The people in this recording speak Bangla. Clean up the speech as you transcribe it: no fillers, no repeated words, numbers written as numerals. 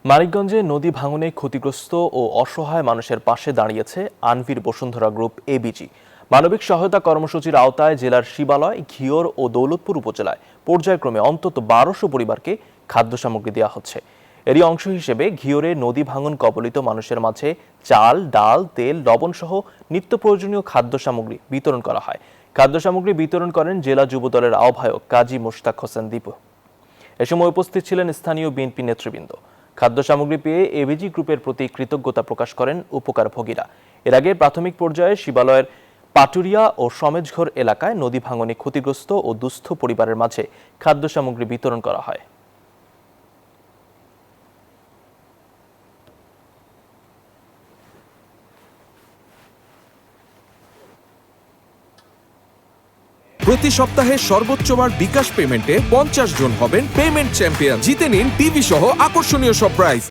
মানিকগঞ্জে নদী ভাঙনে ক্ষতিগ্রস্ত ও অসহায় মানুষের পাশে দাঁড়িয়েছে আনভির বসুন্ধরা গ্রুপ এবিজি। মানবিক সহায়তা কর্মসূচির আওতায় জেলার শিবালয়, ঘিওর ও দৌলতপুর উপজেলায় পর্যায়ক্রমে অন্তত ১২০০ পরিবারকে খাদ্য সামগ্রী দেওয়া হচ্ছে। এরই অংশ হিসেবে ঘিওরে নদী ভাঙন কবলিত মানুষের মাঝে চাল, ডাল, তেল, লবণ সহ নিত্য প্রয়োজনীয় খাদ্য সামগ্রী বিতরণ করা হয়। খাদ্য সামগ্রী বিতরণ করেন জেলা যুব দলের আহ্বায়ক কাজী মোশতাক হোসেন দীপু। এ সময় উপস্থিত ছিলেন স্থানীয় বিএনপি নেতৃবৃন্দ। খাদ্য সামগ্রী পেয়ে এবিজি গ্রুপের প্রতি কৃতজ্ঞতা প্রকাশ করেন উপকারভোগীরা। এর আগে প্রাথমিক পর্যায়ে শিবালয়ের পাটুরিয়া ও সমেজঘর এলাকায় নদী ভাঙনে ক্ষতিগ্রস্ত ও দুস্থ পরিবারের মাঝে খাদ্য সামগ্রী বিতরণ করা হয়। প্রতি সপ্তাহে সর্বোচ্চবার বিকাশ পেমেন্টে 50 জন হবেন পেমেন্ট চ্যাম্পিয়ন। জিতে নিন টিভি সহ আকর্ষণীয় সব প্রাইজ।